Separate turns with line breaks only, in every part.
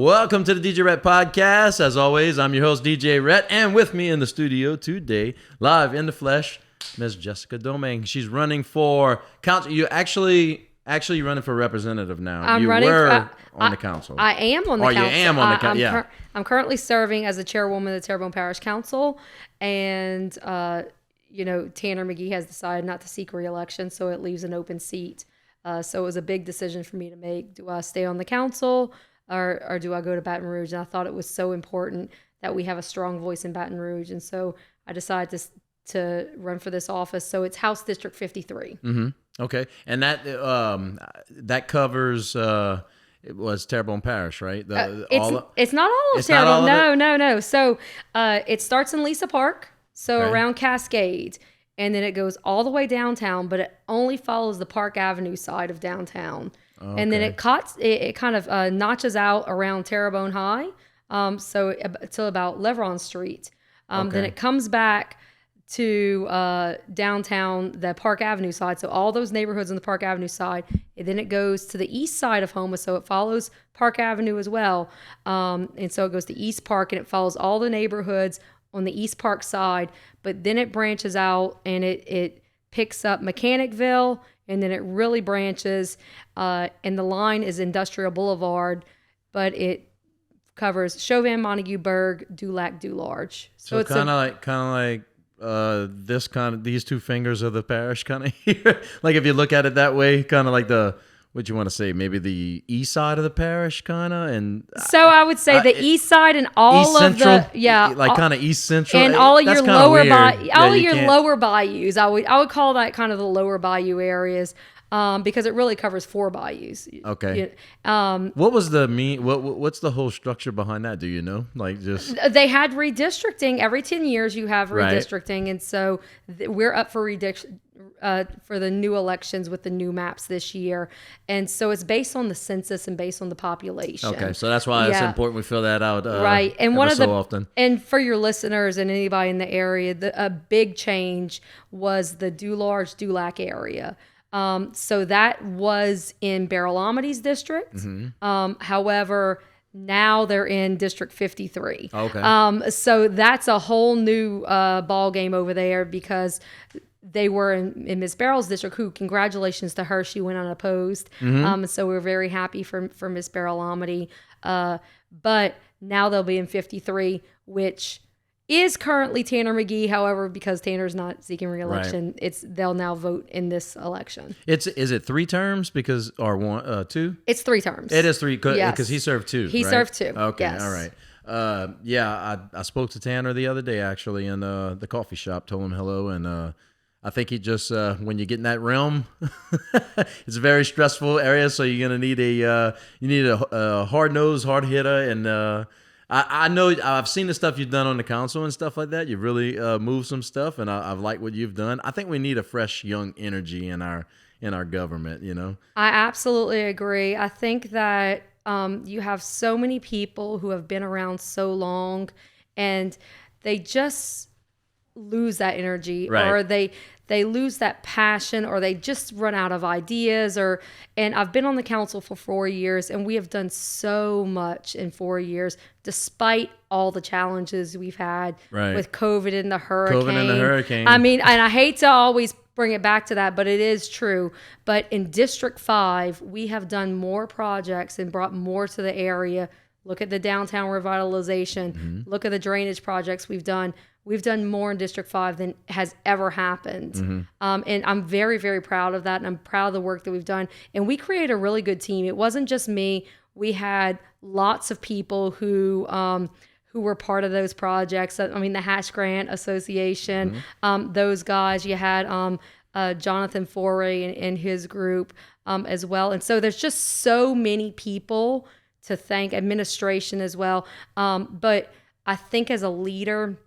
Welcome to the DJ Rhett podcast. As always, I'm your host, DJ Rhett, and with me in the studio today, live in the flesh, Ms. Jessica Domangue. She's running for council. You actually running for representative now.
I'm
you
running
were on the council.
I am on the council.
You am on the council. Yeah.
I'm currently serving as the chairwoman of the Terrebonne Parish Council, and Tanner McGee has decided not to seek re-election, so it leaves an open seat. So it was a big decision for me to make. Do I stay on the council or do I go to Baton Rouge? And I thought it was so important that we have a strong voice in Baton Rouge. And so I decided to run for this office. So it's House District 53.
Mm-hmm. Okay. And that covers, it was Terrebonne Parish, right?
It's not all of Terrebonne. No. So it starts in Lisa Park, around Cascade. And then it goes all the way downtown, but it only follows the Park Avenue side of downtown. Okay. And then it kind of notches out around Terrebonne High, till about Leveron Street. Then it comes back to downtown, the Park Avenue side. So all those neighborhoods on the Park Avenue side. And then it goes to the east side of Houma, so it follows Park Avenue as well. And so it goes to East Park, and it follows all the neighborhoods on the East Park side, but then it branches out and it picks up Mechanicville, and then it really branches, and the line is Industrial Boulevard, but it covers Chauvin, Montague, Berg, Dulac, Dularge.
So it's kind of like these two fingers of the parish kind of here. Like if you look at it that way, kind of like what you want to say, maybe the east side of the parish, kind of, and
so I would say the east side and all of
central,
the
kind of east central,
and all of your lower
lower
bayous. I would call that kind of the lower bayou areas, because it really covers 4 bayous.
Okay. What was what's the whole structure behind that? Do you know? Like just
they had redistricting every 10 years. You have redistricting, and so we're up for for the new elections with the new maps this year. And so it's based on the census and based on the population.
Okay, so that's why it's important we fill that out
right. And
often.
And for your listeners and anybody in the area, a big change was the Dularge, Dulac area. So that was in Barrel-Amity's district. Mm-hmm. However, now they're in District 53.
Okay.
So that's a whole new ball game over there, because they were in Ms. Barrel's district, who, congratulations to her, she went unopposed. Mm-hmm. So we're very happy for Ms. Barrel-Amity. But now they'll be in 53, which is currently Tanner McGee. However, because Tanner's not seeking re-election, they'll now vote in this election.
Is it 3 terms or 1, 2?
It's 3 terms.
It is 3 because he served 2.
He served 2.
Okay,
yes.
All right. I spoke to Tanner the other day actually in the coffee shop. Told him hello, and I think he just when you get in that realm, it's a very stressful area. So you're gonna need a hard nosed, hard hitter, and I know I've seen the stuff you've done on the council and stuff like that. You've really moved some stuff, and I've liked what you've done. I think we need a fresh, young energy in our government.
I absolutely agree. I think that you have so many people who have been around so long, and they just lose that energy, or they lose that passion, or they just run out of ideas. And I've been on the council for 4 years, and we have done so much in 4 years, despite all the challenges we've had with COVID and the hurricane. I mean, and I hate to always bring it back to that, but it is true. But in District 5, we have done more projects and brought more to the area. Look at the downtown revitalization. Mm-hmm. Look at the drainage projects we've done. We've done more in District 5 than has ever happened. Mm-hmm. And I'm very, very proud of that. And I'm proud of the work that we've done. And we created a really good team. It wasn't just me. We had lots of people who were part of those projects. I mean, the Hash Grant Association, those guys. You had Jonathan Foray and his group as well. And so there's just so many people to thank, administration as well. But I think as a leader,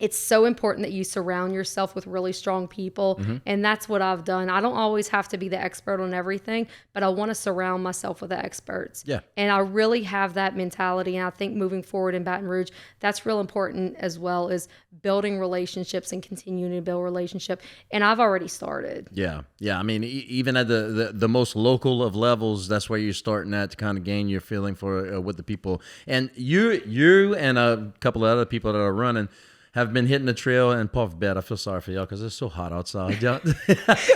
it's so important that you surround yourself with really strong people.
Mm-hmm.
And that's what I've done. I don't always have to be the expert on everything, but I want to surround myself with the experts.
Yeah.
And I really have that mentality. And I think moving forward in Baton Rouge, that's real important as well, is building relationships and continuing to build relationship. And I've already started.
Yeah. Yeah. I mean, even at the most local of levels, that's where you're starting at to kind of gain your feeling for with the people. And you and a couple of other people that are running have been hitting the trail, and puff bed. I feel sorry for y'all because it's so hot outside.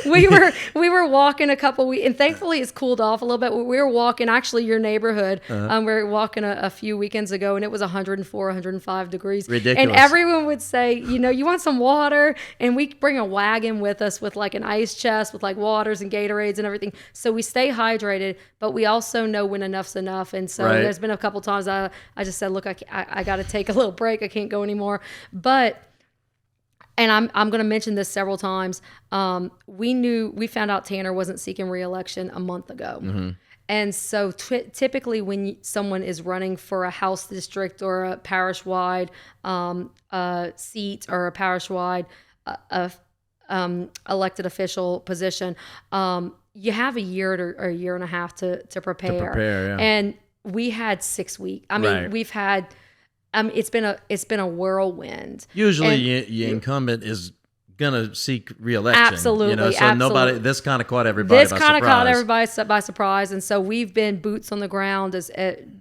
we were walking a couple weeks, and thankfully it's cooled off a little bit. We were walking actually your neighborhood. We were walking a few weekends ago, and it was 104, 105 degrees.
Ridiculous.
And everyone would say, you want some water? And we bring a wagon with us with like an ice chest with like waters and Gatorades and everything. So we stay hydrated, but we also know when enough's enough. And so there's been a couple times I just said, look, I got to take a little break. I can't go anymore. But, and I'm going to mention this several times, we found out Tanner wasn't seeking re-election a month ago. Mm-hmm. And so typically when someone is running for a House district or a parish-wide seat or a parish-wide elected official position, you have a year or a year and a half to prepare.
Yeah.
And we had 6 weeks. I mean, we've had... it's been a whirlwind.
Usually, your incumbent is gonna seek re-election.
Absolutely,
so nobody. This kind of caught everybody. This kind of
caught everybody by surprise, and so we've been boots on the ground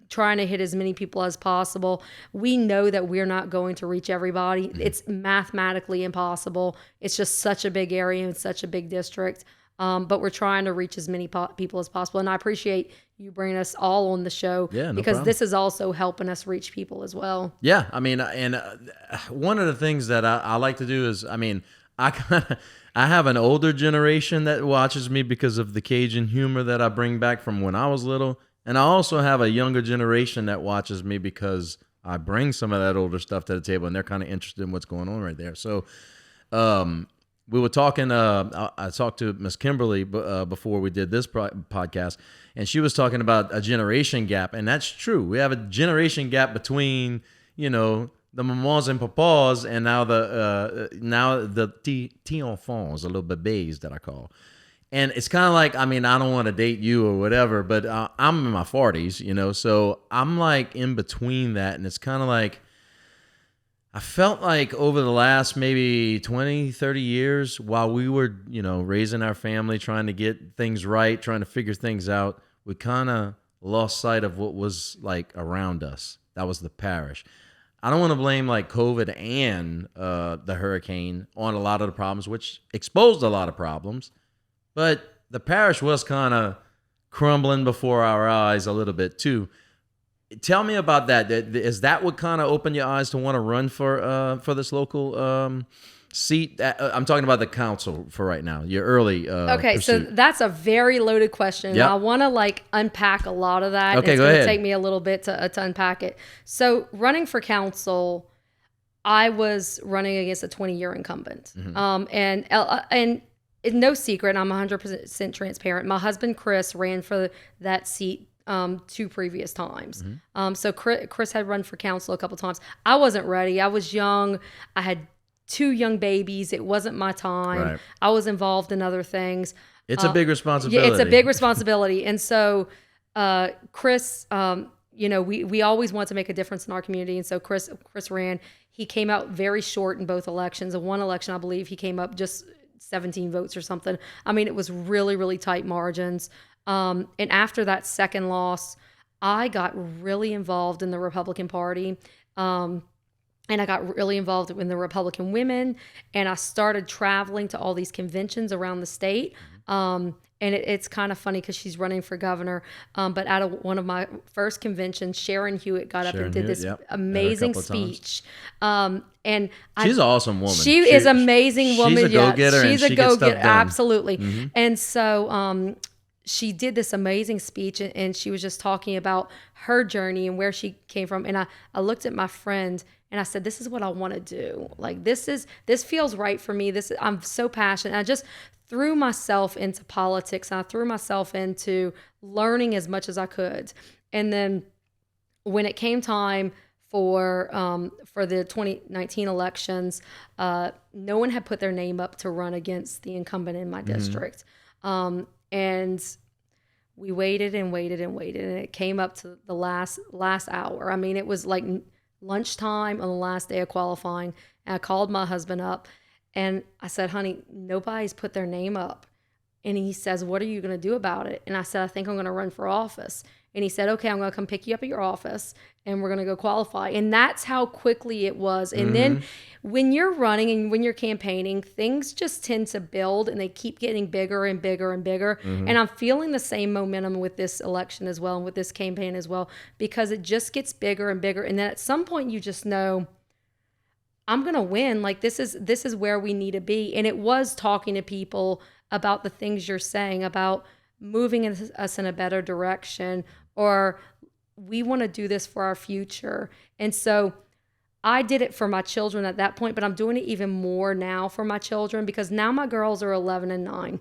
trying to hit as many people as possible. We know that we're not going to reach everybody. Mm-hmm. It's mathematically impossible. It's just such a big area and such a big district. But we're trying to reach as many people as possible. And I appreciate you bringing us all on the show because this is also helping us reach people as well. Yeah.
I mean, and one of the things that I like to do is, I mean, I have an older generation that watches me because of the Cajun humor that I bring back from when I was little. And I also have a younger generation that watches me because I bring some of that older stuff to the table and they're kind of interested in what's going on right there. So, we were talking, I talked to Miss Kimberly before we did this podcast, and she was talking about a generation gap, and that's true. We have a generation gap between, the mamas and papas, and now the petits enfants, a little bébés that I call. And it's kind of like, I mean, I don't want to date you or whatever, but I'm in my 40s, so I'm like in between that, and it's kind of like, I felt like over the last maybe 20, 30 years, while we were, raising our family, trying to get things right, trying to figure things out, we kind of lost sight of what was like around us. That was the parish. I don't want to blame like COVID and the hurricane on a lot of the problems, which exposed a lot of problems, but the parish was kind of crumbling before our eyes a little bit too. Tell me about that. Is that what kind of opened your eyes to want to run for this local seat? I'm talking about the council for right now. Your early
okay, pursuit. So that's a very loaded question. Yep. I want to unpack a lot of that.
Okay,
it's
go ahead.
It's going to take me a little bit to unpack it. So running for council, I was running against a 20-year incumbent, mm-hmm. And no secret, I'm 100% transparent. My husband Chris ran for that seat 2 previous times. Mm-hmm. So Chris had run for council a couple times. I wasn't ready. I was young. I had 2 young babies. It wasn't my time. Right. I was involved in other things.
It's a big responsibility.
Yeah, it's a big responsibility. And so Chris, we always want to make a difference in our community. And so Chris ran. He came out very short in both elections. In one election, I believe he came up just 17 votes or something. I mean, it was really, really tight margins. And after that second loss, I got really involved in the Republican Party. And I got really involved in the Republican women. And I started traveling to all these conventions around the state. And it's kind of funny because she's running for governor. But at one of my first conventions, Sharon Hewitt got up and did this amazing speech. And
she's an awesome woman.
She is an amazing woman.
She's a go-getter.
She's a go-getter. Absolutely.
Mm-hmm.
And so she did this amazing speech, and she was just talking about her journey and where she came from. And I looked at my friend and I said, this is what I want to do. Like, this feels right for me. I'm so passionate. I just threw myself into politics, and I threw myself into learning as much as I could. And then when it came time for the 2019 elections. No one had put their name up to run against the incumbent in my district. And we waited and waited and waited, and it came up to the last hour. I mean, it was like lunchtime on the last day of qualifying, and I called my husband up, and I said, honey, nobody's put their name up. And he says, what are you going to do about it? And I said, I think I'm going to run for office. And he said, okay, I'm going to come pick you up at your office and we're going to go qualify. And that's how quickly it was. And then when you're running and when you're campaigning, things just tend to build and they keep getting bigger and bigger and bigger. And I'm feeling the same momentum with this election as well and with this campaign as well, because it just gets bigger and bigger. And then at some point you just know, I'm going to win. Like this is where we need to be. And it was talking to people about the things you're saying about moving us in a better direction, or we want to do this for our future. And so I did it for my children at that point, but I'm doing it even more now for my children, because now my girls are 11 and 9.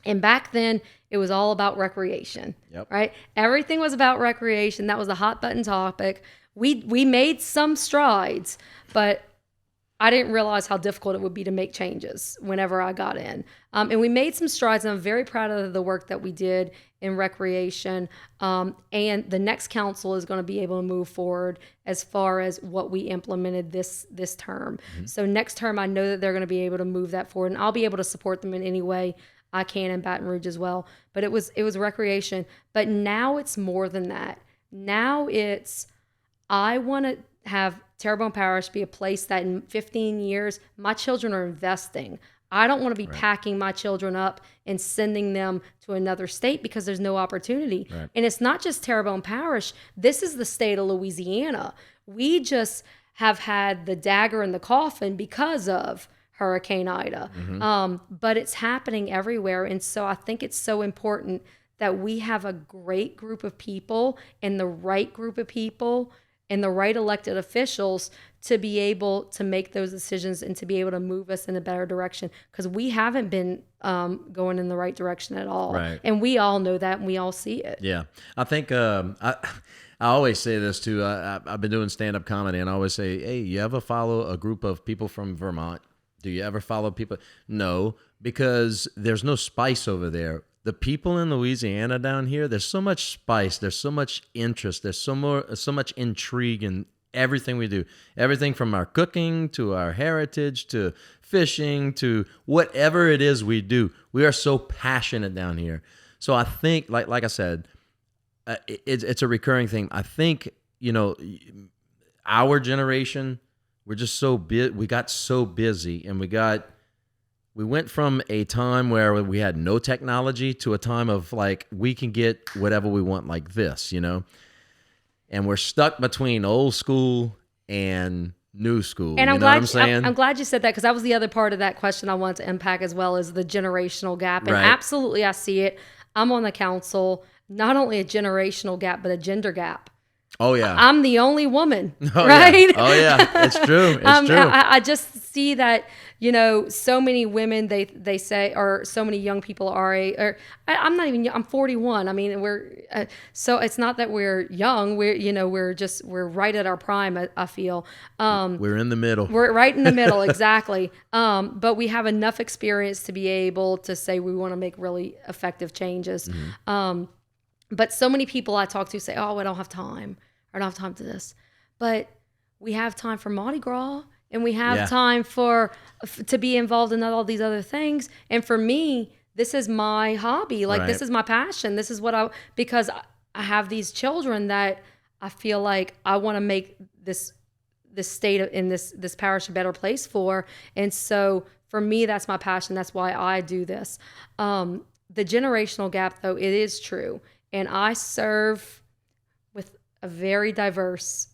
And back then it was all about recreation, right? Everything was about recreation. That was a hot button topic. We made some strides, but I didn't realize how difficult it would be to make changes whenever I got in. And we made some strides, and I'm very proud of the work that we did in recreation. And the next council is going to be able to move forward as far as what we implemented this term. So next term, I know that they're going to be able to move that forward, and I'll be able to support them in any way I can in Baton Rouge as well. But it was recreation. But now it's more than that. Now it's, I want to have Terrebonne Parish be a place that in 15 years, my children are investing. I don't want to be packing my children up and sending them to another state because there's no opportunity. And it's not just Terrebonne Parish. This is the state of Louisiana. We just have had the dagger in the coffin because of Hurricane Ida. But it's happening everywhere. And so I think it's so important that we have a great group of people and the right group of people and the right elected officials to be able to make those decisions and to be able to move us in a better direction, because we haven't been going in the right direction at all. And we all know that, and we all see it.
Yeah. I think I always say this too. I've been doing stand-up comedy, and I always say, hey, you ever follow a group of people from Vermont? Do you ever follow people? No, because there's no spice over there. The people in Louisiana down here, there's so much spice, there's so much interest, there's so much intrigue in everything we do. Everything from our cooking to our heritage to fishing to whatever it is we do. We are so passionate down here. So I think, like I said, it's a recurring thing. I think, our generation, we're just we got so busy, and we went from a time where we had no technology to a time of like, we can get whatever we want like this, and we're stuck between old school and new school.
And
I'm
I'm glad you said that, because that was the other part of that question I wanted to unpack as well, as the generational gap. And absolutely, I see it. I'm on the council, not only a generational gap, but a gender gap.
Oh yeah,
I'm the only woman, right?
Yeah. Oh yeah, it's true. It's true.
I just see that, so many women they say, or so many young people I'm not even young, I'm 41. I mean, we're so it's not that we're young. We're right at our prime. I feel
we're in the middle.
We're right in the middle, exactly. But we have enough experience to be able to say we want to make really effective changes. But so many people I talk to say, oh, I don't have time. I don't have time to this. But we have time for Mardi Gras, and we have time to be involved in all these other things. And for me, this is my hobby. Like, this is my passion. This is because I have these children that I feel like I want to make this state in this parish a better place for. And so for me, that's my passion. That's why I do this. The generational gap, though, it is true. And I serve with a very diverse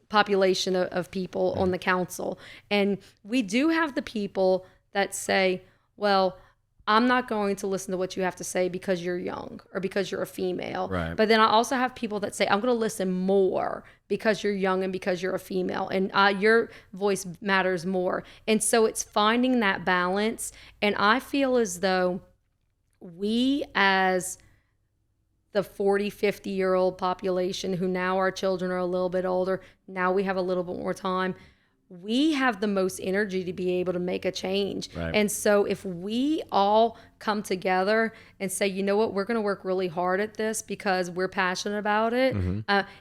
population of people on the council. And we do have the people that say, well, I'm not going to listen to what you have to say because you're young or because you're a female. But then I also have people that say, I'm going to listen more because you're young and because you're a female, and your voice matters more. And so it's finding that balance. And I feel as though we as the 40, 50-year-old population who now our children are a little bit older. Now we have a little bit more time. We have the most energy to be able to make a change.
Right.
And so if we all come together and say, you know what, we're going to work really hard at this because we're passionate about it.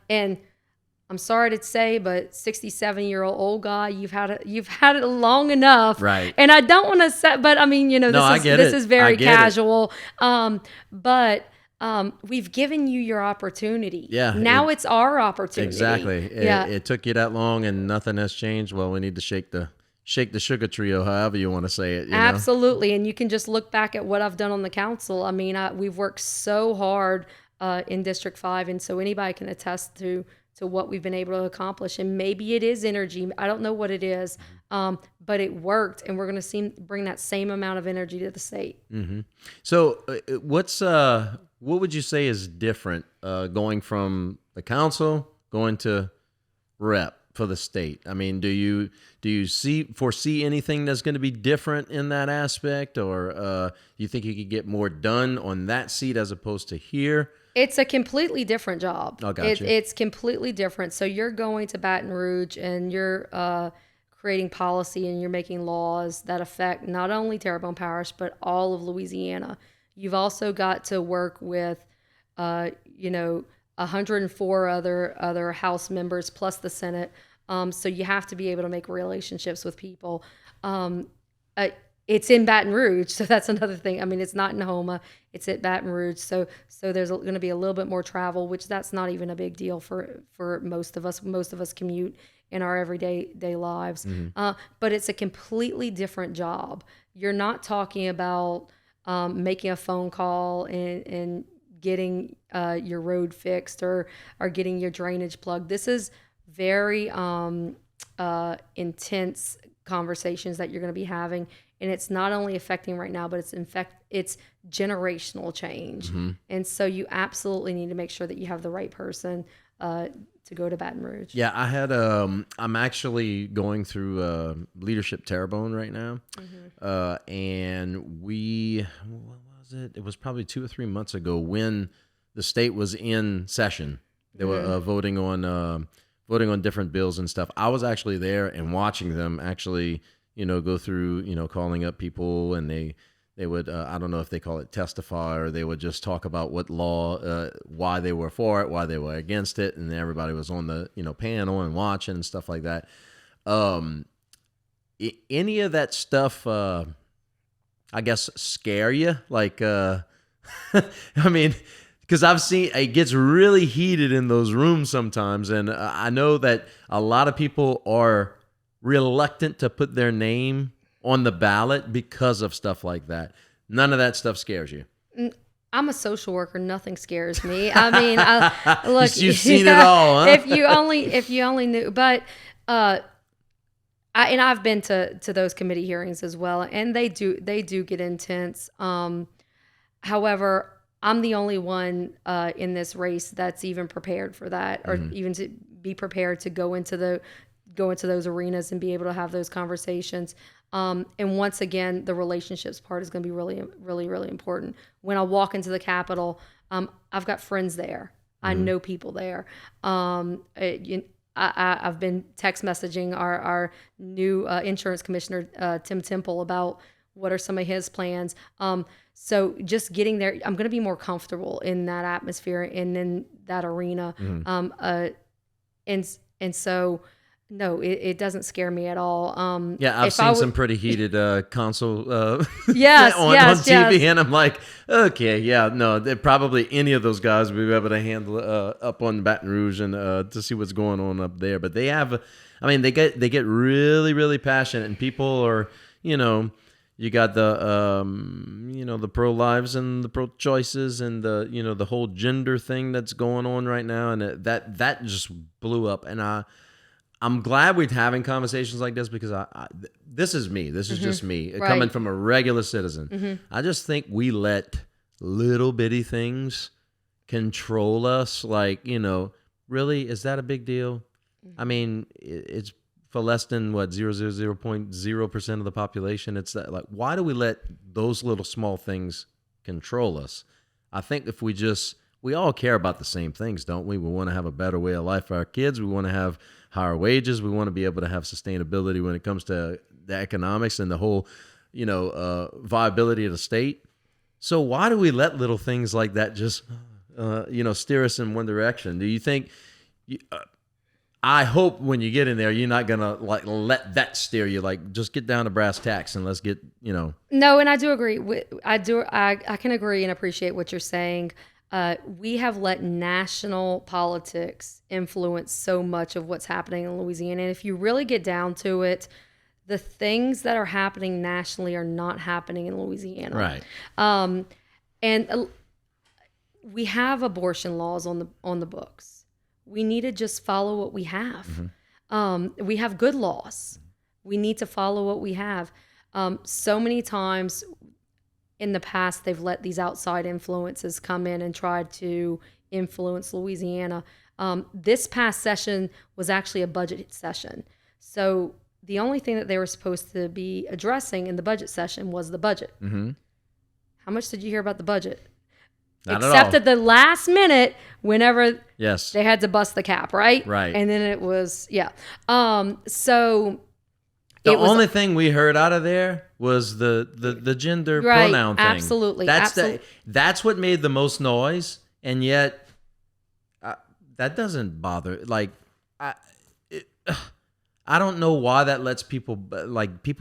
And I'm sorry to say, but 67-year-old guy, you've had it long enough.
Right.
And I don't want to say, but I mean, you know, this is very casual. But we've given you your opportunity.
Yeah.
Now it's our opportunity.
Exactly. It took you that long and nothing has changed. Well, we need to shake the sugar trio, however you want to say it.
Absolutely. And you can just look back at what I've done on the council. I mean, we've worked so hard in District 5. And so anybody can attest to what we've been able to accomplish. And maybe it is energy. I don't know what it is, but it worked. And we're going to bring that same amount of energy to the state.
Mm-hmm. So what would you say is different going from the council going to rep for the state? I mean, do you foresee anything that's going to be different in that aspect, or you think you could get more done on that seat as opposed to here?
It's a completely different job.
Oh, gotcha.
It's completely different. So you're going to Baton Rouge and you're creating policy and you're making laws that affect not only Terrebonne Parish, but all of Louisiana. You've also got to work with, 104 other House members plus the Senate. So you have to be able to make relationships with people. It's in Baton Rouge, so that's another thing. I mean, it's not in Houma, it's at Baton Rouge. So there's going to be a little bit more travel, which that's not even a big deal for most of us. Most of us commute in our everyday lives. Mm-hmm. But it's a completely different job. You're not talking about making a phone call and getting your road fixed or getting your drainage plugged. This is very intense conversations that you're going to be having, and it's not only affecting right now, but it's generational change. Mm-hmm. And so you absolutely need to make sure that you have the right person to go to Baton Rouge.
Yeah, I had I'm actually going through Leadership Terrebonne right now. Mm-hmm. And what was it? It was probably 2 or 3 months ago when the state was in session. They were voting on different bills and stuff. I was actually there and watching them actually, go through, calling up people, and they would, I don't know if they call it testify, or they would just talk about what law, why they were for it, why they were against it, and everybody was on the, panel and watching and stuff like that. Any of that stuff, I guess, scare you? Like, I mean, because I've seen it gets really heated in those rooms sometimes, and I know that a lot of people are reluctant to put their name on the ballot because of stuff like that. None of that stuff scares you.
I'm a social worker. Nothing scares me. I mean, look,
you've seen it all, huh?
If you only knew, but I've been to those committee hearings as well, and they do get intense. However, I'm the only one in this race that's even prepared for that, or even to be prepared to go into those arenas and be able to have those conversations. And once again, the relationships part is going to be really, really, really important. When I walk into the Capitol, I've got friends there. I know people there. I've been text messaging our new insurance commissioner, Tim Temple, about what are some of his plans. So just getting there, I'm going to be more comfortable in that atmosphere and in that arena. And so, no, it doesn't scare me at all.
I've seen some pretty heated console on
yes.
TV, and I'm like, okay, yeah, no, probably any of those guys will be able to handle up on Baton Rouge and to see what's going on up there. But they have, they get really, really passionate, and people are, you got the the pro-lives and the pro-choices and the the whole gender thing that's going on right now, and that just blew up. And I'm glad we're having conversations like this, because this is me. This is just me coming from a regular citizen. I just think we let little bitty things control us. Like, really, is that a big deal? I mean, it's for less than 0.0% of the population. It's that, like, why do we let those little small things control us? I think if we just we all care about the same things, don't we? We want to have a better way of life for our kids. We want to have higher wages. We want to be able to have sustainability when it comes to the economics and the whole, viability of the state. So why do we let little things like that just, steer us in one direction? Do you think? I hope when you get in there, you're not gonna let that steer you. Like, just get down to brass tacks and let's get.
No, and I do agree. I can agree and appreciate what you're saying. We have let national politics influence so much of what's happening in Louisiana. And if you really get down to it, the things that are happening nationally are not happening in Louisiana.
Right.
And we have abortion laws on the books. We need to just follow what we have. Mm-hmm. We have good laws. We need to follow what we have. So many times in the past, they've let these outside influences come in and tried to influence Louisiana. This past session was actually a budget session. So the only thing that they were supposed to be addressing in the budget session was the budget. Mm-hmm. How much did you hear about the budget?
Not
Except at the last minute, whenever
yes,
they had to bust the cap, right?
Right.
And then it was, so
the only thing we heard out of there was the gender pronoun thing.
Absolutely.
That's what made the most noise, and yet that doesn't bother. Like, I don't know why that lets people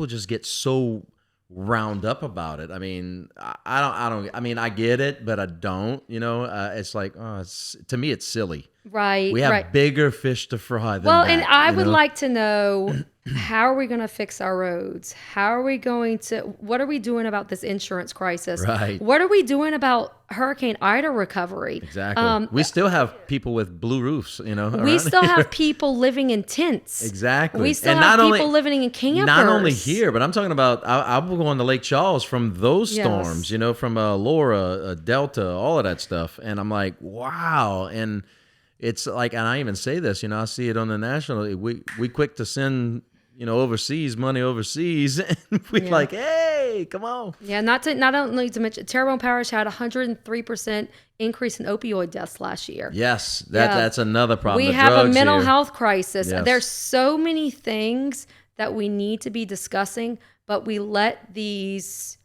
just get so round up about it. I mean, I don't. I mean, I get it, but I don't. It's like, to me, it's silly.
Right.
We have bigger fish to fry than that.
Well, and I would like to know, how are we going to fix our roads? What are we doing about this insurance crisis?
Right.
What are we doing about Hurricane Ida recovery?
Exactly. We still have people with blue roofs,
We still have people living in tents.
Exactly.
We still have people living in campers.
Not only here, but I'm talking about, I'm going to Lake Charles from those storms, from Laura, Delta, all of that stuff. And I'm like, wow. And it's like, and I even say this, I see it on the national, we quick to send, money overseas, and we're like, hey, come on.
Yeah, not only to mention, Terrebonne Parish had 103% increase in opioid deaths last year.
Yes, that's another problem.
We have a mental health crisis. Yes. There's so many things that we need to be discussing, but we let these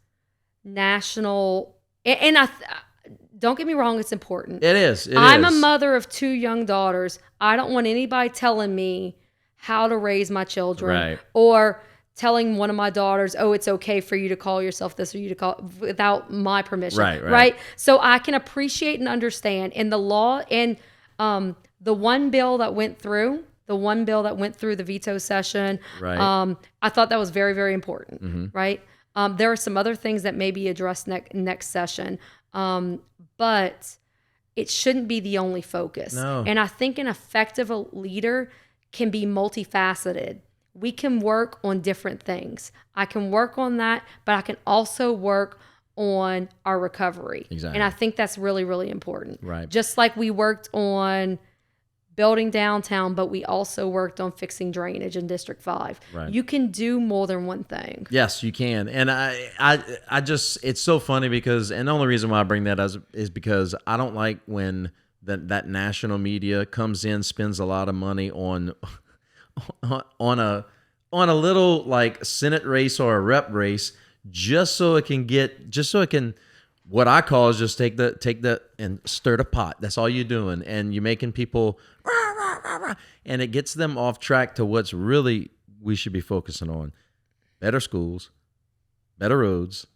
national, and don't get me wrong, it's important.
It is.
I'm a mother of 2 young daughters. I don't want anybody telling me how to raise my children,
right,
or telling one of my daughters, oh, it's okay for you to call yourself this or you to call, without my permission. Right. So I can appreciate and understand. And the law, and the one bill that went through the veto session,
right,
I thought that was very, very important.
Mm-hmm.
Right. There are some other things that may be addressed next session. But it shouldn't be the only focus.
No.
And I think an effective leader can be multifaceted. We can work on different things. I can work on that, but I can also work on our recovery.
Exactly.
And I think that's really, really important.
Right.
Just like we worked on building downtown, but we also worked on fixing drainage in District 5.
Right.
You can do more than one thing.
Yes, you can. And I just, it's so funny because, and the only reason why I bring that is because I don't like when that national media comes in, spends a lot of money on a little like Senate race or a rep race, just so it can, what I call is just take the and stir the pot. That's all you're doing. And you're making people, rah, rah, rah, rah, and it gets them off track to what's really we should be focusing on. Better schools, better roads,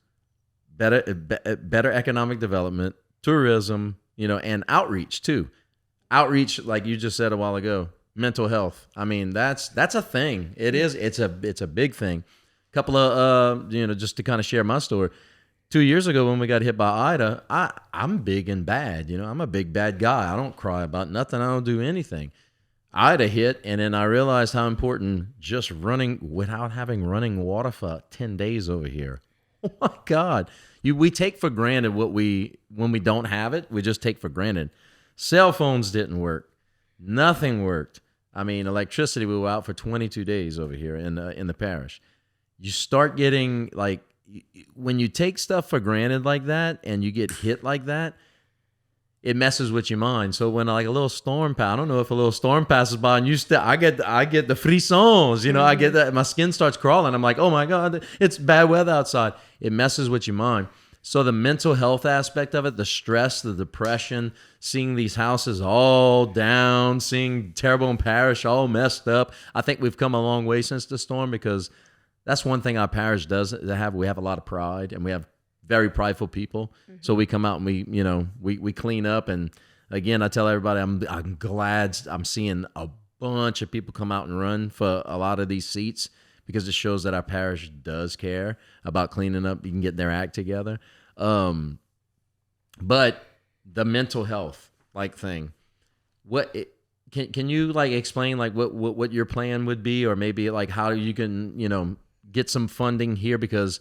better economic development, tourism, and outreach too. Outreach, like you just said a while ago, mental health. I mean, that's a thing. It is. It's a big thing. A couple of, just to kind of share my story. 2 years ago when we got hit by Ida, I'm big and bad. I'm a big bad guy. I don't cry about nothing. I don't do anything. Ida hit, and then I realized how important just running without having running water for 10 days over here. Oh my God. We take for granted when we don't have it, we just take for granted. Cell phones didn't work. Nothing worked. I mean, electricity, we were out for 22 days over here in the parish. You start getting like, when you take stuff for granted like that and you get hit like that, it messes with your mind. So when like a little storm I don't know if a little storm passes by and I get the frissons, you know, I get that, my skin starts crawling. I'm like, oh my God, it's bad weather outside. It messes with your mind. So the mental health aspect of it, the stress, the depression, seeing these houses all down, seeing Terrebonne Parish all messed up. I think we've come a long way since the storm, because that's one thing our parish does have. We have a lot of pride, and we have very prideful people. So we come out and we clean up. And again, I tell everybody, I'm glad I'm seeing a bunch of people come out and run for a lot of these seats, because it shows that our parish does care about cleaning up and getting their act together. But the mental health thing, can you explain what your plan would be, or maybe how you can get some funding here? Because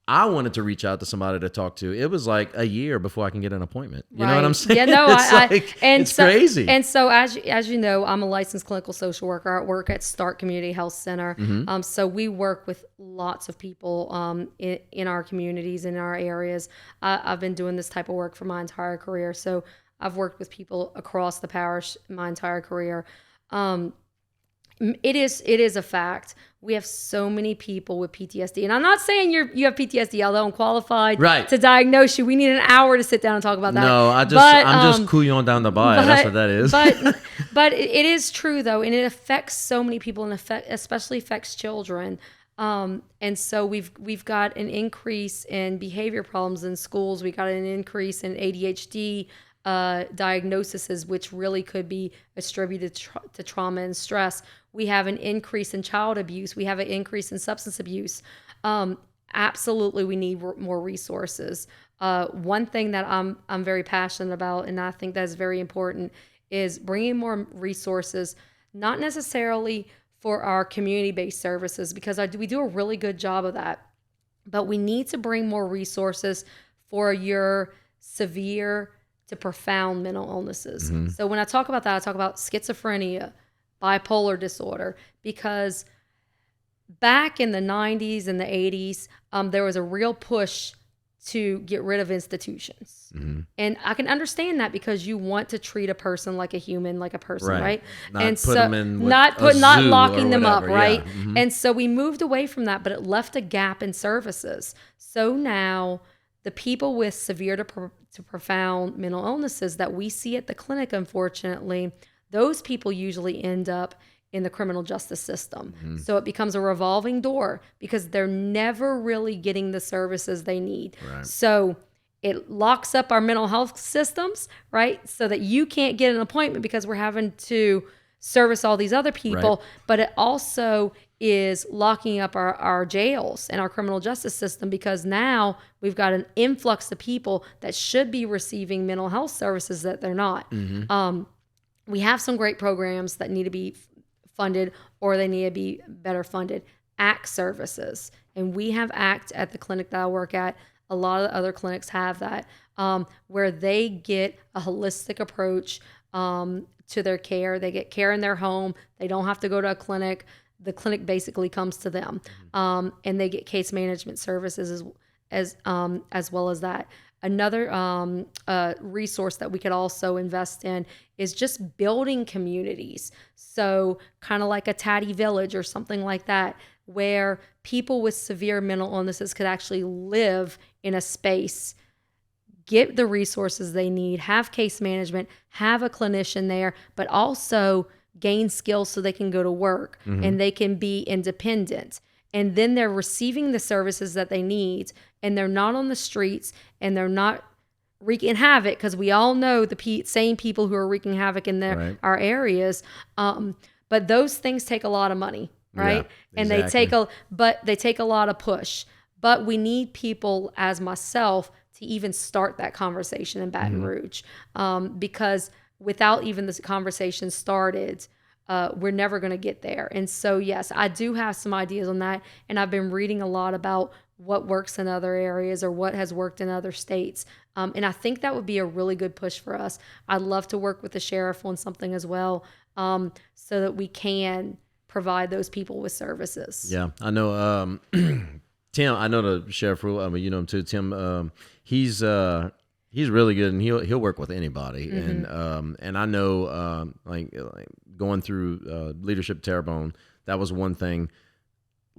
I wanted to reach out to somebody to talk to. It was like a year before I can get an appointment. You know what I'm saying?
Yeah, no,
it's crazy.
And so as you know, I'm a licensed clinical social worker. I work at Stark Community Health Center. So we work with lots of people in our communities, in our areas. I've been doing this type of work for my entire career. So I've worked with people across the parish my entire career. It is a fact. We have so many people with PTSD, and I'm not saying you have PTSD, although I'm qualified to diagnose you. We need an hour to sit down and talk about that.
No, I'm just couillon down the bay. That's what that is.
But it is true though, and it affects so many people, and especially affects children. And so we've got an increase in behavior problems in schools. We got an increase in ADHD diagnoses, which really could be attributed to trauma and stress. We have an increase in child abuse. We have an increase in substance abuse. Absolutely, we need more resources. One thing that I'm very passionate about, and I think that is very important, is bringing more resources, not necessarily for our community-based services, because we do a really good job of that, but we need to bring more resources for your severe to profound mental illnesses. So when I talk about that, I talk about schizophrenia, bipolar disorder, because back in the 90s and the 80s, there was a real push to get rid of institutions. And I can understand that, because you want to treat a person like a human, like a person, right?
Not put them in
not locking them up, right? Yeah. And so we moved away from that, but it left a gap in services. So now the people with severe to profound mental illnesses that we see at the clinic, unfortunately, those people usually end up in the criminal justice system. So it becomes a revolving door, because they're never really getting the services they need. So it locks up our mental health systems, right? So that you can't get an appointment because we're having to service all these other people. But it also is locking up our jails and our criminal justice system, because now we've got an influx of people that should be receiving mental health services that they're not. We have some great programs that need to be funded, or they need to be better funded. ACT services. And we have ACT at the clinic that I work at. A lot of the other clinics have that, where they get a holistic approach to their care. They get care in their home. They don't have to go to a clinic. The clinic basically comes to them, and they get case management services as well as that. Another resource that we could also invest in is just building communities. So kind of like a Tatty Village or something like that, where people with severe mental illnesses could actually live in a space, get the resources they need, have case management, have a clinician there, but also gain skills so they can go to work and they can be independent. And then they're receiving the services that they need, and they're not on the streets, and they're not wreaking havoc, because we all know the same people who are wreaking havoc in our areas. But those things take a lot of money, right? Yeah, and they take a lot of push. But we need people as myself to even start that conversation in Baton Rouge, because without even this conversation started, we're never going to get there. And so, yes, I do have some ideas on that. And I've been reading a lot about what works in other areas or what has worked in other states. And I think that would be a really good push for us. I'd love to work with the sheriff on something as well, so that we can provide those people with services.
Yeah, I know. Tim, I know the sheriff. You know him too. Tim, he's He's really good, and he'll work with anybody. And I know like going through leadership Terrebonne, that was one thing.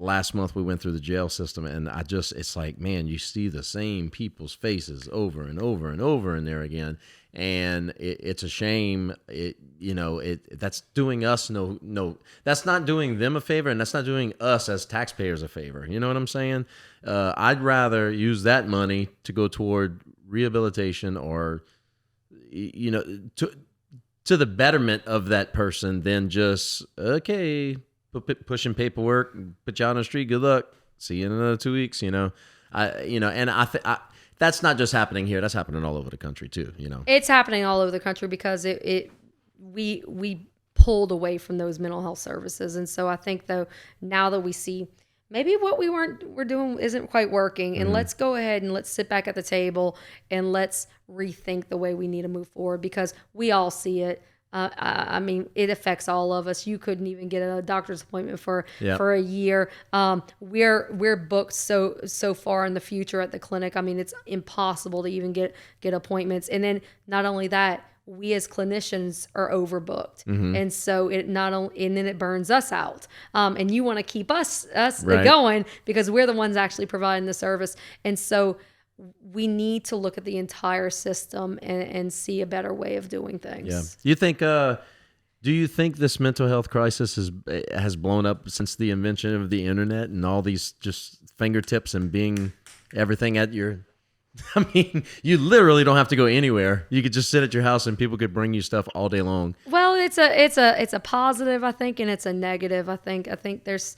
Last month we went through the jail system, and it's like, man, you see the same people's faces over and over and over in there again, and it's a shame. That's doing us that's not doing them a favor, and that's not doing us as taxpayers a favor. You know what I'm saying? I'd rather use that money to go toward rehabilitation or to the betterment of that person than just pushing paperwork, put you out on the street. Good luck. See you in another 2 weeks. That's not just happening here. That's happening all over the country too.
It's happening all over the country because we pulled away from those mental health services, and so I think though now that we see maybe what we're doing isn't quite working, and let's go ahead and let's sit back at the table and let's rethink the way we need to move forward because we all see it. I mean, it affects all of us. You couldn't even get a doctor's appointment for a year. We're booked so far in the future at the clinic. I mean, it's impossible to even get appointments. And then not only that, we as clinicians are overbooked, and so and then it burns us out. And you want to keep us
right.
going because we're the ones actually providing the service. And so we need to look at the entire system and see a better way of doing things.
Yeah. Do you think this mental health crisis has blown up since the invention of the internet and all these just fingertips and being everything at your, I mean, you literally don't have to go anywhere. You could just sit at your house and people could bring you stuff all day long.
Well, it's a positive, I think, and it's a negative. I think there's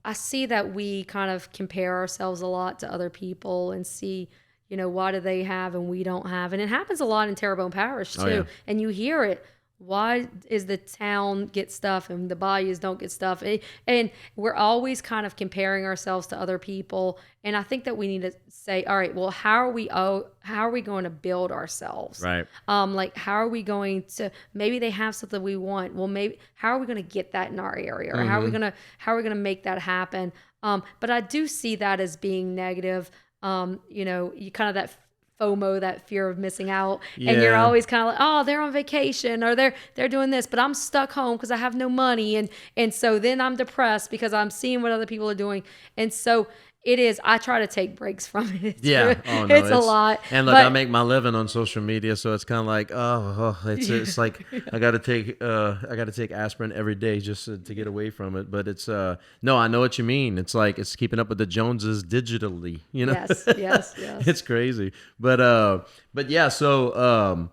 I see that we kind of compare ourselves a lot to other people and see, why do they have and we don't have? And it happens a lot in Terrebonne Parish too.
Oh, yeah.
And you hear it. Why is the town get stuff and the bayous don't get stuff? And we're always kind of comparing ourselves to other people. And I think that we need to say, all right, well, how are we going to build ourselves?
Right.
Like, how are we going to, maybe they have something we want. Well, maybe, how are we going to get that in our area? Or how are we going to make that happen? But I do see that as being negative. You kind of that FOMO, that fear of missing out, and you're always kind of like, oh, they're on vacation or they're doing this, but I'm stuck home because I have no money, and so then I'm depressed because I'm seeing what other people are doing, and so it is. I try to take breaks from it. It's a lot.
And look, I make my living on social media, so it's kind of like, it's like I got to take aspirin every day just to get away from it. But it's no, I know what you mean. It's like it's keeping up with the Joneses digitally.
Yes.
It's crazy, but yeah. So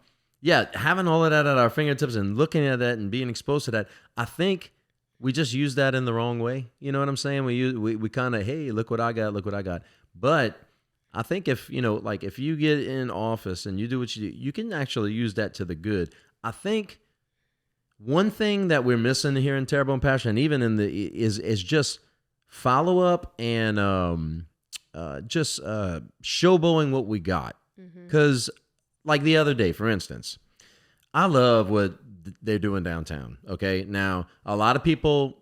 having all of that at our fingertips and looking at that and being exposed to that, I think we just use that in the wrong way. You know what I'm saying? We kind of, hey, look what I got. But I think if you get in office and you do what you do, you can actually use that to the good. I think one thing that we're missing here in Terrebonne Parish and even is just follow up and just showboating what we got. Because like the other day, for instance, I love what they're doing downtown. Okay. Now, a lot of people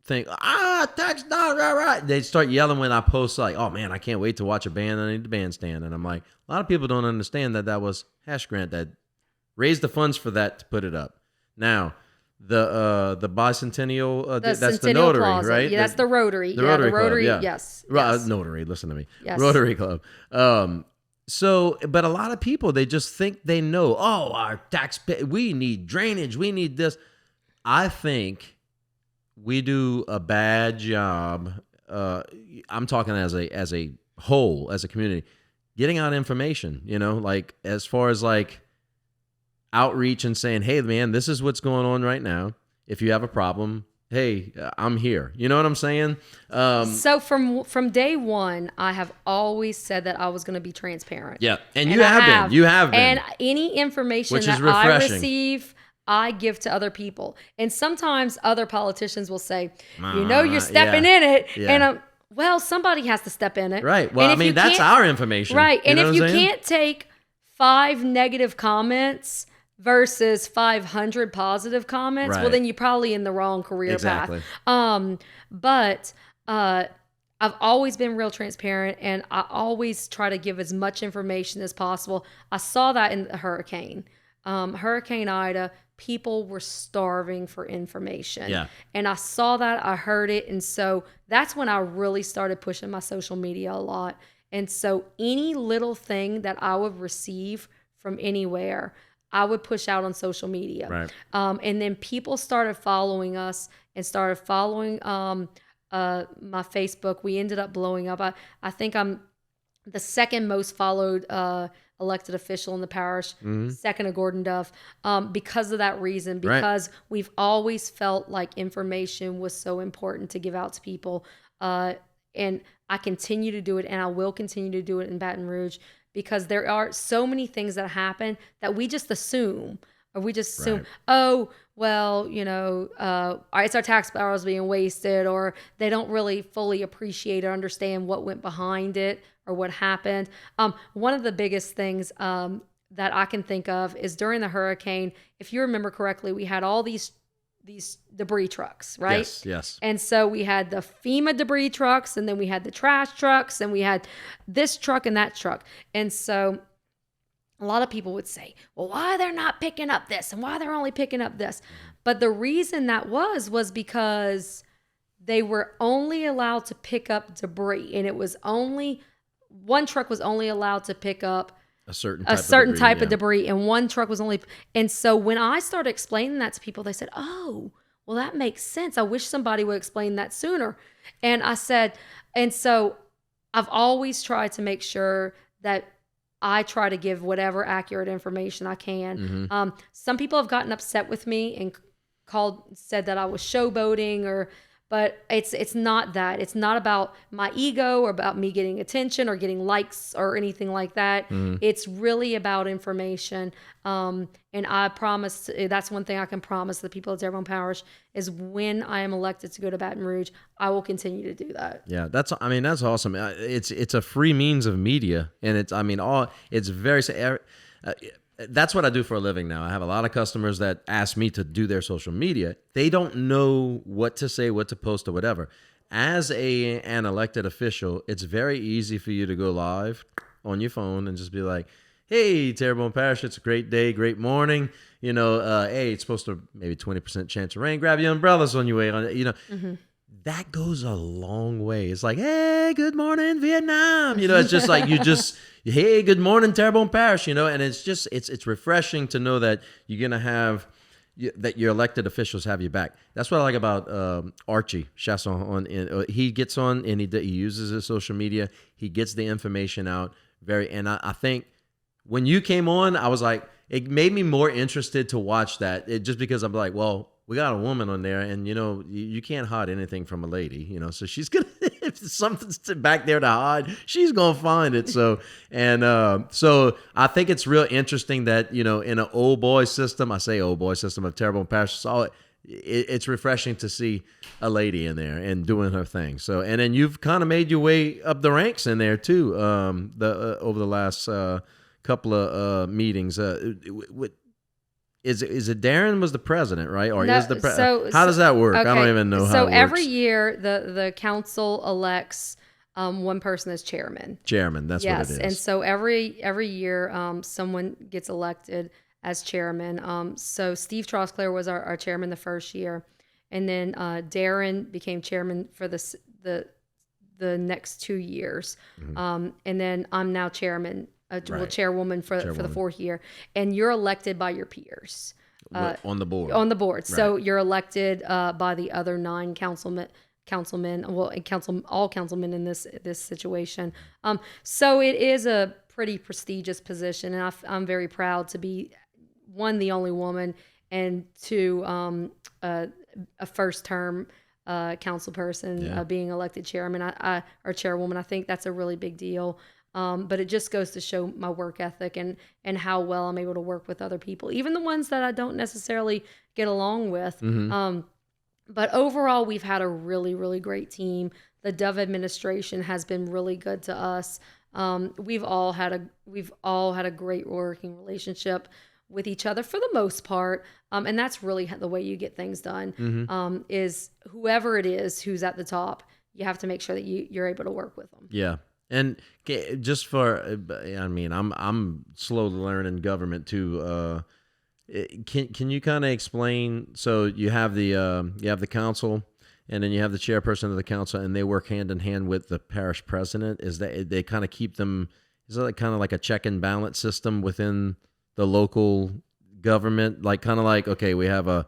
think, tax, right. They start yelling when I post like, oh man, I can't wait to watch a band. I need the bandstand. And I'm like, a lot of people don't understand that was Hash Grant that raised the funds for that to put it up. Now, the bicentennial, that's the Notary, Plaza.
Right? Yeah, that's the Rotary.
The Rotary Club,
yes.
Notary, listen to me.
Yes.
Rotary Club. So, but a lot of people, they just think they know, our we need drainage, we need this. I think we do a bad job. I'm talking as a whole, as a community, getting out information, like as far as like outreach and saying, hey man, this is what's going on right now. If you have a problem, hey, I'm here. You know what I'm saying?
So from day one, I have always said that I was going to be transparent.
Yeah, and you have been. You have been.
And any information that I receive, I give to other people. And sometimes other politicians will say, you're stepping in it. Yeah. And somebody has to step in it.
Right. Well, I mean, that's our information.
Right. And if you can't take 5 negative comments versus 500 positive comments, well, then you're probably in the wrong career path. But I I've always been real transparent, and I always try to give as much information as possible. I saw that in the hurricane. Hurricane Ida, people were starving for information.
Yeah.
And I saw that, I heard it. And so that's when I really started pushing my social media a lot. And so any little thing that I would receive from anywhere, I would push out on social media.
Right.
And then people started following us and started following my Facebook. We ended up blowing up. I think I'm the second most followed elected official in the parish, second to Gordon Duff, because of that reason, because we've always felt like information was so important to give out to people. And I continue to do it, and I will continue to do it in Baton Rouge, because there are so many things that happen that we just assume, oh, well, it's our tax dollars being wasted, or they don't really fully appreciate or understand what went behind it or what happened. One of the biggest things that I can think of is during the hurricane, if you remember correctly, we had all these debris trucks, right?
Yes.
And so we had the FEMA debris trucks, and then we had the trash trucks, and we had this truck and that truck. And so a lot of people would say, well, why they're not picking up this and why they're only picking up this. But the reason that was because they were only allowed to pick up debris, and it was only one truck was only allowed to pick up
a certain
type of debris, and one truck was only. And so when I started explaining that to people, they said, oh, well, that makes sense. I wish somebody would explain that sooner. And I said, and so I've always tried to make sure that I try to give whatever accurate information I can. Some people have gotten upset with me and said that I was showboating, but it's not that. It's not about my ego or about me getting attention or getting likes or anything like that. It's really about information. And I promise, that's one thing I can promise the people of Terrebonne Parish, is when I am elected to go to Baton Rouge, I will continue to do that.
Yeah, that's awesome. It's a free means of media, and it's very. That's what I do for a living now. I have a lot of customers that ask me to do their social media. They don't know what to say, what to post, or whatever. As an elected official, it's very easy for you to go live on your phone and just be like, hey, Terrebonne Parish, it's a great day, great morning. Hey, it's supposed to maybe 20% chance of rain. Grab your umbrellas on your way. That goes a long way. It's like, hey, good morning, Vietnam. It's just like hey, good morning, Terrebonne Parish. And it's refreshing to know that you're gonna have that your elected officials have your back. That's what I like about Archie Chasson. He gets on and he uses his social media. He gets the information out and I think when you came on, I was like, it made me more interested to watch that. Just because I'm like, well, we got a woman on there, and you can't hide anything from a lady, so she's gonna, if something's back there to hide, she's gonna find it. So I think it's real interesting that in an old boy system of Terrebonne Parish, it's refreshing to see a lady in there and doing her thing. So, and then you've kind of made your way up the ranks in there too. Over the last couple of meetings. Is it Darren was the president, right? Or is the president? How does that work? Okay. I don't even know how it works.
So every year the council elects one person as chairman.
Chairman, that's what it is.
Yes, and so every year someone gets elected as chairman. So Steve Trosclair was our chairman the first year, and then Darren became chairman for the next 2 years, and then I'm now chairman. Chairwoman for the fourth year, and you're elected by your peers
on the board.
Right. So you're elected by the other 9 councilmen. All councilmen in this situation. So it is a pretty prestigious position, and I'm very proud to be, 1, the only woman, and 2, a first term council person being elected chairman or chairwoman. I think that's a really big deal. But it just goes to show my work ethic and how well I'm able to work with other people, even the ones that I don't necessarily get along with. But overall, we've had a really, really great team. The Dove administration has been really good to us. We've all had a great working relationship with each other for the most part. And that's really the way you get things done, is whoever it is who's at the top you have to make sure that you're able to work with them.
Yeah. And just for, I mean, I'm slow to learn in government too. Can you kind of explain? So you have the council, and then you have the chairperson of the council, and they work hand in hand with the parish president. Is that they kind of keep them? Is that kind of like a check and balance system within the local government? Like kind of like, okay, we have a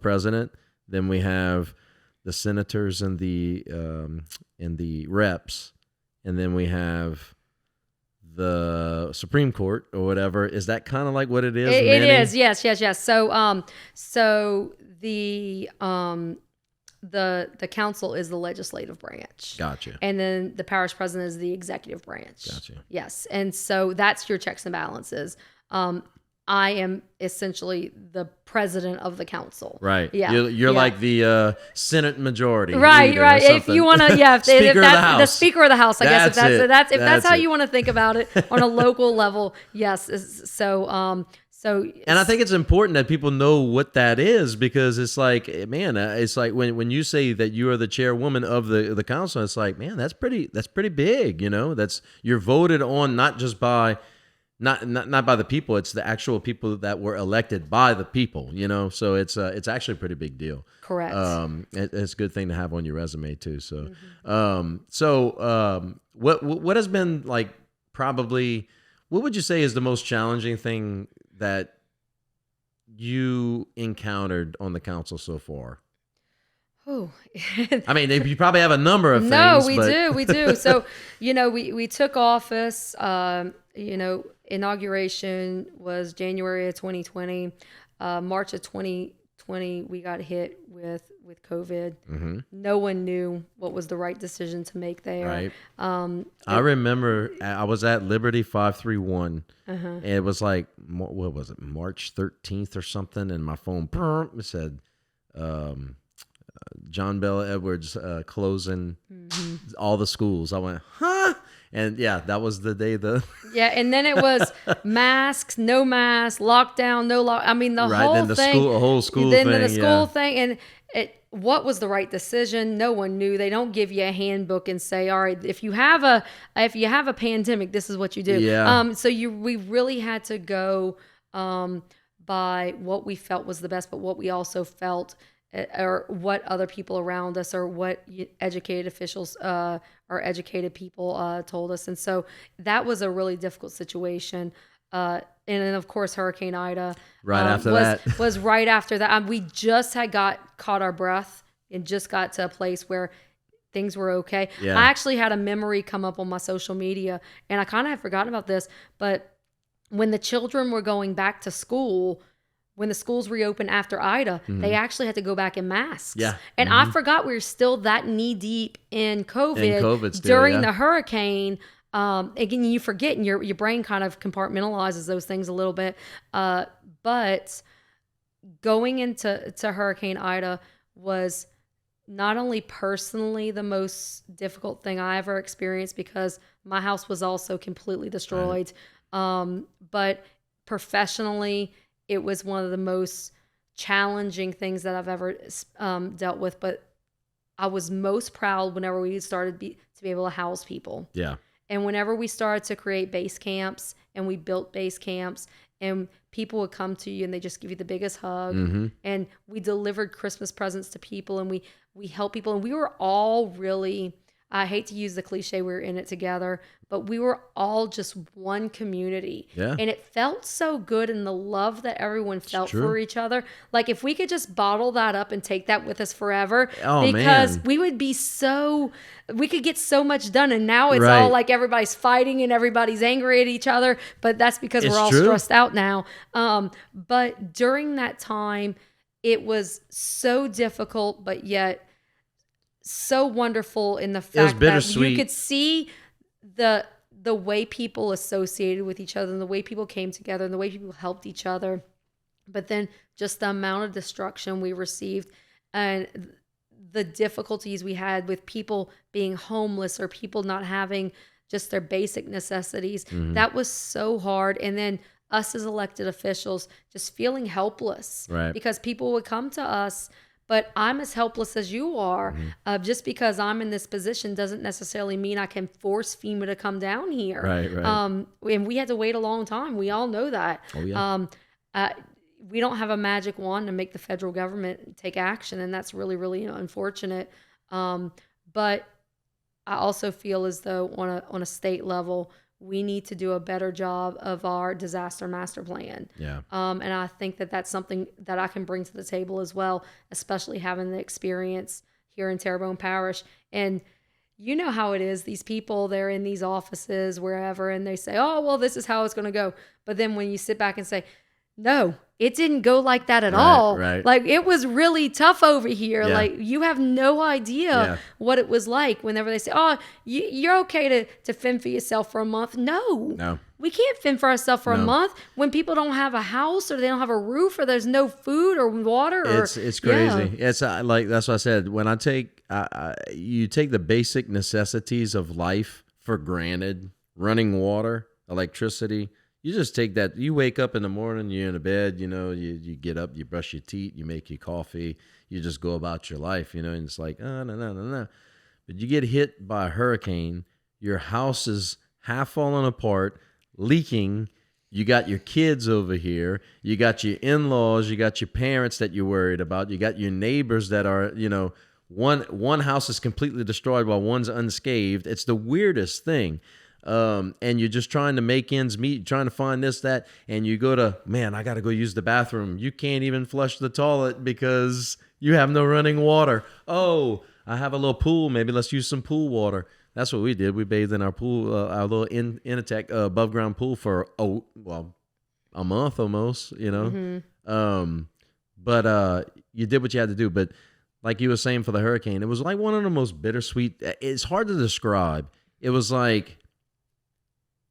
president, then we have the senators and the reps, and then we have the Supreme Court or whatever. Is that kind of like what it is?
It is. Yes. So the council is the legislative branch.
Gotcha.
And then the parish president is the executive branch.
Gotcha.
Yes. And so that's your checks and balances. I am essentially the president of the council.
Right.
Yeah.
You're like the Senate majority.
Right. Right. If you want to, yeah.
Speaker of the House.
The Speaker of the House. I guess if that's how
it.
you want to think about it on a local level. Yes. So.
And I think it's important that people know what that is, because it's like, man, it's like when you say that you are the chairwoman of the council, it's like, man, that's pretty big. You know, you're voted on not just by. Not by the people. It's the actual people that were elected by the people, you know? So it's actually a pretty big deal.
Correct.
It's a good thing to have on your resume too. So, what has been like, probably, what would you say is the most challenging thing that you encountered on the council so far?
Oh,
I mean, you probably have a number of things.
No, we do. So, we took office, inauguration was January of 2020. March of 2020, we got hit with COVID. Mm-hmm. No one knew what was the right decision to make there.
Right. I remember I was at Liberty 531, and it was like, what was it, March 13th or something, and my phone it said, John Bell Edwards closing all the schools. I went, huh? And yeah, that was the day
yeah, and then it was masks, no masks, lockdown, no lock. I mean, the whole
then the
thing.
Whole school thing.
Then the school thing, and what was the right decision? No one knew. They don't give you a handbook and say, all right, if you have a pandemic, this is what you do.
Yeah.
So we really had to go by what we felt was the best, but what we also felt, or what other people around us, or what educated officials or educated people told us. And so that was a really difficult situation. And then, of course, Hurricane Ida was right after that. We just had caught our breath and just got to a place where things were okay. Yeah. I actually had a memory come up on my social media, and I kind of had forgotten about this, but when the children were going back to school, when the schools reopened after Ida, they actually had to go back in masks. Yeah. And I forgot we were still that knee deep in COVID during the hurricane. Again, you forget, and your brain kind of compartmentalizes those things a little bit. But going into Hurricane Ida was not only personally the most difficult thing I ever experienced, because my house was also completely destroyed. Right. But professionally, it was one of the most challenging things that I've ever dealt with. But I was most proud whenever we started to be able to house people. Yeah. And whenever we started to create base camps, and we built base camps, and people would come to you and they just give you the biggest hug. Mm-hmm. And we delivered Christmas presents to people, and we helped people. And we were all really, I hate to use the cliche, we were in it together, but we were all just one community. Yeah. And it felt so good, and the love that everyone felt for each other. Like, if we could just bottle that up and take that with us forever, because we would be we could get so much done. And now it's all like everybody's fighting and everybody's angry at each other, but that's because we're all stressed out now. But during that time, it was so difficult, but yet so wonderful in the fact that you could see the way people associated with each other, and the way people came together, and the way people helped each other. But then just the amount of destruction we received, and the difficulties we had with people being homeless, or people not having just their basic necessities. Mm-hmm. That was so hard. And then us as elected officials just feeling helpless, because people would come to us, but I'm as helpless as you are.
Mm-hmm.
Just because I'm in this position doesn't necessarily mean I can force FEMA to come down here.
Right.
And we had to wait a long time. We all know that.
Oh, yeah.
Uh, we don't have a magic wand to make the federal government take action, and that's really, really unfortunate. But I also feel as though on a state level, we need to do a better job of our disaster master plan.
Yeah.
And I think that that's something that I can bring to the table as well, especially having the experience here in Terrebonne Parish. And you know how it is. These people, they're in these offices, wherever, and they say, oh, well, this is how it's going to go. But then when you sit back and say, no, it didn't go like that at all.
Right.
Like, it was really tough over here.
Yeah.
Like, you have no idea what it was like whenever they say, oh, you're okay to fend for yourself for a month. No. We can't fend for ourselves for a month when people don't have a house or they don't have a roof or there's no food or water.
It's crazy. It's like, that's what I said. When I take, you take the basic necessities of life for granted, running water, electricity. You just take that. You wake up in the morning, you're in the bed, you get up, you brush your teeth, you make your coffee, you just go about your life, and it's like, no. But you get hit by a hurricane, your house is half falling apart, leaking, you got your kids over here, you got your in-laws, you got your parents that you're worried about, you got your neighbors that are, one house is completely destroyed while one's unscathed. It's the weirdest thing. And you're just trying to make ends meet, trying to find this, that, and you go to, man, I got to go use the bathroom. You can't even flush the toilet because you have no running water. Oh, I have a little pool. Maybe let's use some pool water. That's what we did. We bathed in our pool, our little Initech above ground pool for, a month almost, But you did what you had to do. But like you were saying for the hurricane, it was like one of the most bittersweet, it's hard to describe. It was like,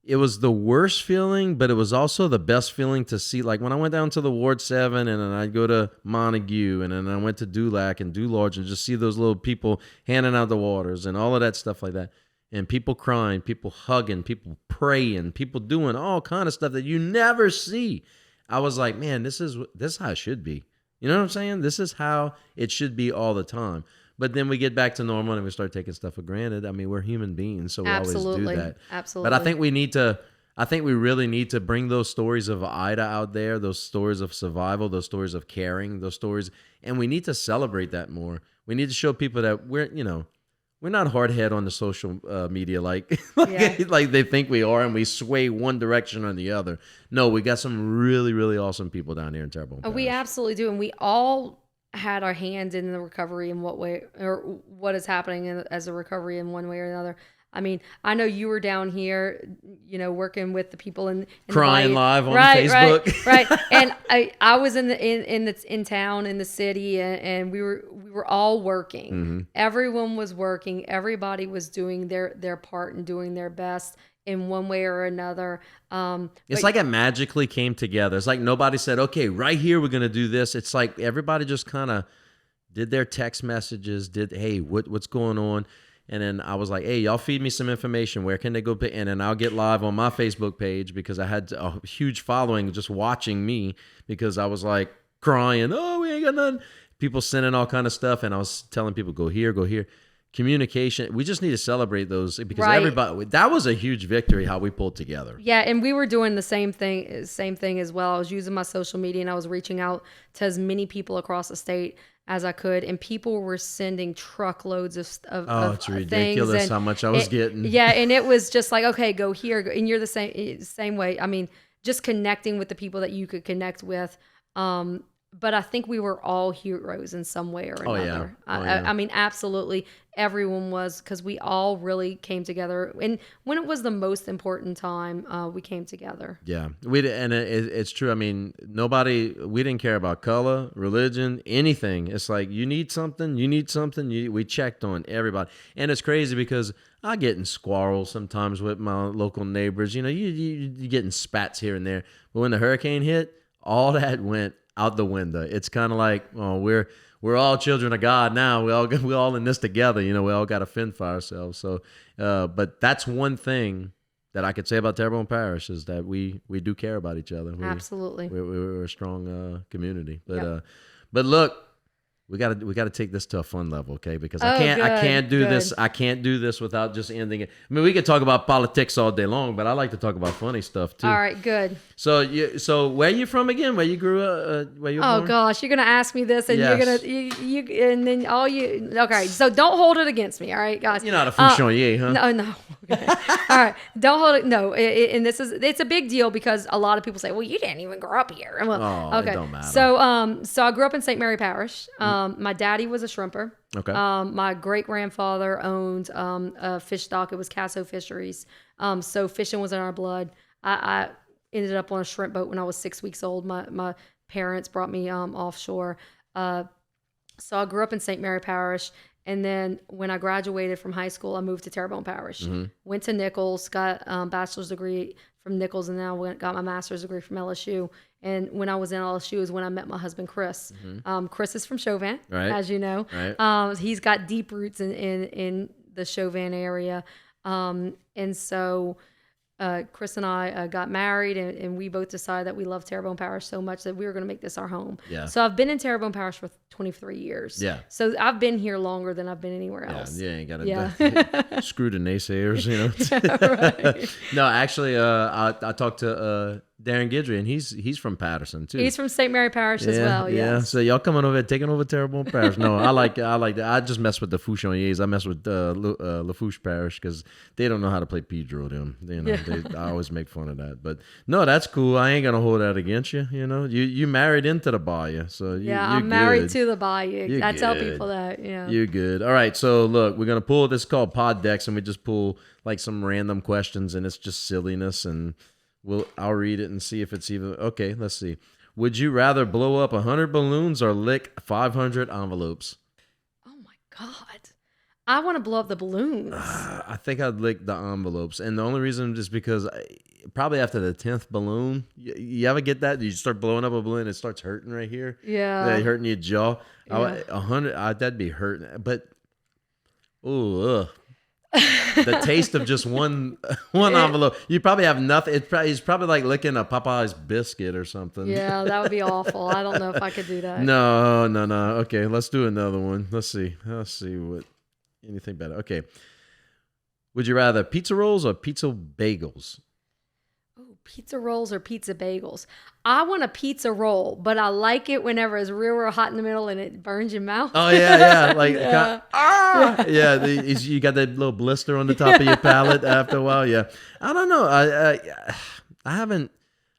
it was the worst feeling, but it was also the best feeling to see. Like when I went down to the Ward 7 and then I'd go to Montague and then I went to Dulac and Dularge and just see those little people handing out the waters and all of that stuff like that. And people crying, people hugging, people praying, people doing all kind of stuff that you never see. I was like, man, this is how it should be. You know what I'm saying? This is how it should be all the time. But then we get back to normal and we start taking stuff for granted. I mean, we're human beings, so we always do that.
Absolutely.
But I think we really need to bring those stories of Ida out there, those stories of survival, those stories of caring, those stories, and we need to celebrate that more. We need to show people that we're not hardhead on the social media like they think we are, and we sway one direction or the other. No, we got some really, really awesome people down here in Terrebonne Parish.
We absolutely do, and we all had our hands in the recovery in what way or what is happening as a recovery in one way or another. I mean, I know you were down here, working with the people in
crying live on Facebook,
right? And I was in town in the city, and we were all working.
Mm-hmm.
Everyone was working. Everybody was doing their part and doing their best in one way or another.
It's like it magically came together. It's like nobody said, okay, right here we're going to do this. It's like everybody just kind of did their text messages, hey, what's going on? And then I was like, hey, y'all feed me some information. Where can they go? And then I'll get live on my Facebook page because I had a huge following just watching me because I was like crying, oh, we ain't got nothing. People sending all kind of stuff. And I was telling people, go here, go here. Communication. We just need to celebrate those because everybody, that was a huge victory how we pulled together.
Yeah. And we were doing the same thing as well. I was using my social media and I was reaching out to as many people across the state as I could. And people were sending truckloads of
it's ridiculous how much I was getting.
Yeah. And it was just like, okay, go here. And you're the same way. I mean, just connecting with the people that you could connect with. But I think we were all heroes in some way or another. I mean, absolutely. Everyone was, because we all really came together. And when it was the most important time, we came together.
Yeah. It's true. I mean, we didn't care about color, religion, anything. It's like, you need something. We checked on everybody. And it's crazy because I get in squirrels sometimes with my local neighbors. You getting spats here and there. But when the hurricane hit, all that went out the window. It's kind of like, oh, we're all children of God now. We all in this together. We all got to fend for ourselves. So, but that's one thing that I could say about Terrebonne Parish is that we do care about each other.
Absolutely,
we're a strong community. But but look, We gotta take this to a fun level, okay? Because
Oh,
I
good,
can't do this.
good.
I can't do this without just ending it. I mean, we could talk about politics all day long, but I like to talk about funny stuff too.
All right, good.
So where you from again? Where you grew up? Where you were
Oh
born?
gosh, you're gonna ask me this, and
Yes.
you're gonna you and then all you. Okay, so don't hold it against me, all right, guys.
You're not a Fouchonier, huh?
No. Okay. All right, don't hold it. No, and it's a big deal because a lot of people say, "Well, you didn't even grow up here." And well,
Oh, it
okay.
don't matter.
So I grew up in St. Mary Parish. My daddy was a shrimper.
Okay.
My great grandfather owned a fish dock. It was Casso Fisheries. So fishing was in our blood. I ended up on a shrimp boat when I was 6 weeks old. My parents brought me offshore. So I grew up in St. Mary Parish. And then when I graduated from high school, I moved to Terrebonne Parish. Went to Nichols, got a bachelor's degree from Nichols, and then I got my master's degree from LSU. And when I was in LSU is when I met my husband, Chris. Chris is from Chauvin,
Right.
as you know.
Right.
He's got deep roots in the Chauvin area. And so Chris and I got married, and we both decided that we love Terrebonne Parish so much that we were going to make this our home.
Yeah.
So I've been in Terrebonne Parish for 23 years.
Yeah.
So I've been here longer than I've been anywhere
Yeah,
else.
you ain't got to
Yeah.
screw the naysayers, you know.
Right.
No, actually, I talked to Darren Guidry, and he's from Patterson too.
He's from St. Mary Parish as well.
Yeah.
Yes.
So y'all coming over, taking over Terrebonne Parish. No, I like that. I just mess with the Fouchoniers. I mess with Lafourche Parish because they don't know how to play Pedro. Them, you know, I always make fun of that. But no, that's cool. I ain't gonna hold that against you. You know, you married into the bayou, so you're
I'm married
good.
to the bayou.
You're
I tell
good.
people that. Yeah.
You're good. All right. So look, we're gonna pull this is called Pod Decks, and we just pull like some random questions, and it's just silliness, and I'll read it and see if it's even okay. Let's see. Would you rather blow up 100 balloons or lick 500 envelopes?
Oh my God. I want to blow up the balloons.
I think I'd lick the envelopes, and the only reason is because probably after the 10th balloon, you ever get that? You start blowing up a balloon, it starts hurting right here.
Yeah.
Hurting your jaw.
Yeah.
100, that'd be hurting. But the taste of just one envelope, you probably have nothing. It's probably like licking a Popeye's biscuit or something.
Yeah, that would be awful. I don't know if I could do that.
No. Okay, let's do another one. Let's see what anything better. Okay. Would you rather pizza rolls or pizza bagels?
Oh, pizza rolls or pizza bagels? I want a pizza roll, but I like it whenever it's real hot in the middle and it burns your mouth.
Oh yeah, like
Yeah.
you got that little blister on the top of your palate after a while. Yeah, I don't know. I haven't.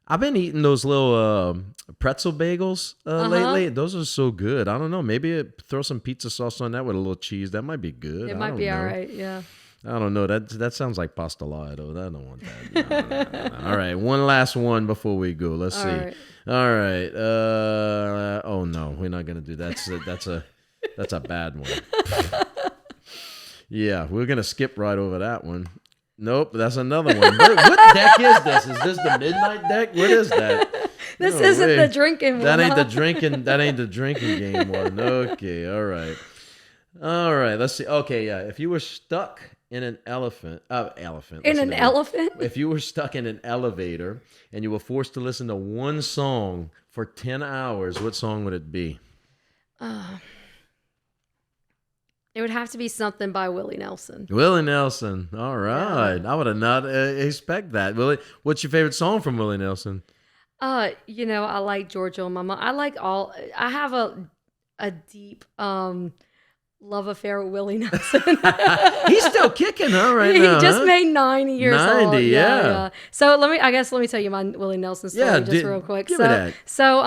I've been eating those little pretzel bagels lately. Those are so good. I don't know. Maybe throw some pizza sauce on that with a little cheese. That might be good.
It might be all right. Yeah.
I don't know. That sounds like pastelato. I don't want that. No. All right, one last one before we go. Let's see.
Right.
All right. Oh no, we're not gonna do that. That's a bad one. Yeah, we're gonna skip right over that one. Nope, that's another one. What deck is this? Is this the midnight deck? What is that?
This isn't the drinking one.
That ain't the drinking. That ain't the drinking game one. Okay. All right. Let's see. Okay. Yeah. If you were stuck in an elephant.
If
you were stuck in an elevator and you were forced to listen to one song for 10 hours, what song would it be?
It would have to be something by Willie Nelson.
Willie Nelson. All right.
Yeah.
I would have not expect that. Willie, what's your favorite song from Willie Nelson?
I like Georgia on My Mind. I have a deep love affair with Willie Nelson.
He's still kicking, huh? Right now.
He just made 90 years
90,
old.
yeah.
So let me tell you my Willie Nelson story real quick.
Give me that.
So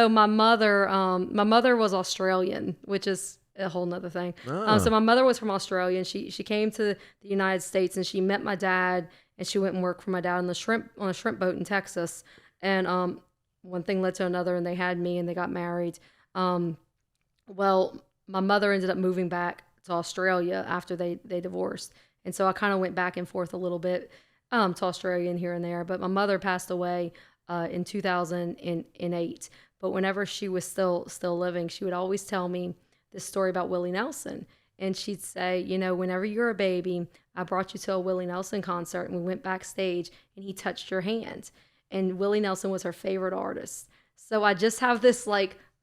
my mother was Australian, which is a whole nother thing. So my mother was from Australia, and she came to the United States, and she met my dad, and she went and worked for my dad on a shrimp boat in Texas. And one thing led to another, and they had me, and they got married. Well, my mother ended up moving back to Australia after they divorced. And so I kind of went back and forth a little bit to Australia and here and there. But my mother passed away in 2008. But whenever she was still living, she would always tell me this story about Willie Nelson. And she'd say, whenever you're a baby, I brought you to a Willie Nelson concert, and we went backstage, and he touched your hand. And Willie Nelson was her favorite artist. So I just have this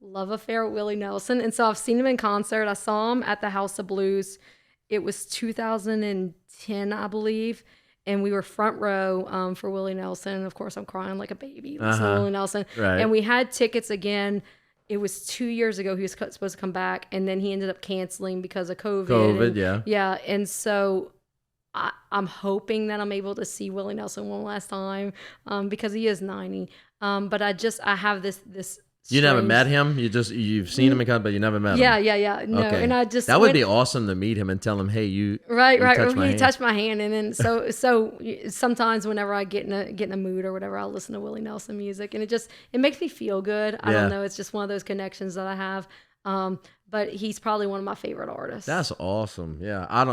love affair with Willie Nelson. And so I've seen him in concert. I saw him at the House of Blues. It was 2010, I believe. And we were front row for Willie Nelson. Of course, I'm crying like a baby. Listening to Willie Nelson.
Right.
And we had tickets again. It was 2 years ago. He was supposed to come back. And then he ended up canceling because of COVID.
Yeah.
Yeah. And so I'm hoping that I'm able to see Willie Nelson one last time because he is 90. But I have this.
You never met him? You've seen him in concert, but you never met him?
Yeah. No,
okay.
And
that would be awesome to meet him and tell him, hey, you
touched my hand. And then so sometimes whenever I get in a mood or whatever, I'll listen to Willie Nelson music, and it makes me feel good. I don't know. It's just one of those connections that I have. But he's probably one of my favorite artists.
That's awesome. Yeah. I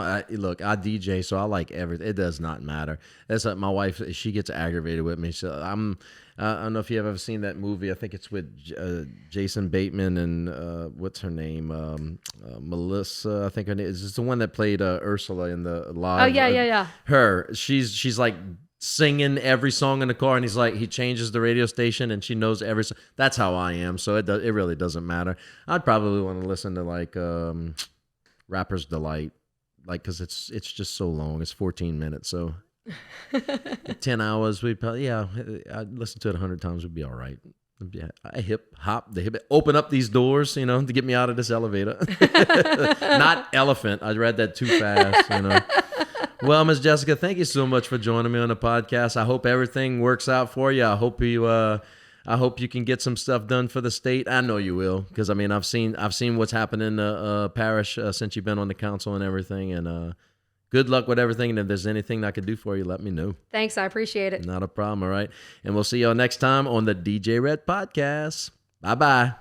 DJ, so I like everything. It does not matter. That's like my wife. She gets aggravated with me. So I don't know if you have ever seen that movie. I think it's with Jason Bateman and what's her name? Melissa. I think her name is. It's the one that played Ursula in the live.
Oh yeah.
Her. She's like singing every song in the car, and he's like, he changes the radio station, and she knows every song. That's how I am. So it really doesn't matter. I'd probably want to listen to like Rapper's Delight, like, because it's just so long. It's 14 minutes, so 10 hours. We'd probably I'd listen to it 100 times. We'd be all right. I hip hop, open up these doors, to get me out of this elevator. Not elephant. I read that too fast, Well, Ms. Jessica, thank you so much for joining me on the podcast. I hope everything works out for you. I hope you can get some stuff done for the state. I know you will, because I've seen what's happened in the parish since you've been on the council and everything. And good luck with everything. And if there's anything I could do for you, let me know.
Thanks, I appreciate it.
Not a problem. All right, and we'll see y'all next time on the DJ Rhett podcast. Bye bye.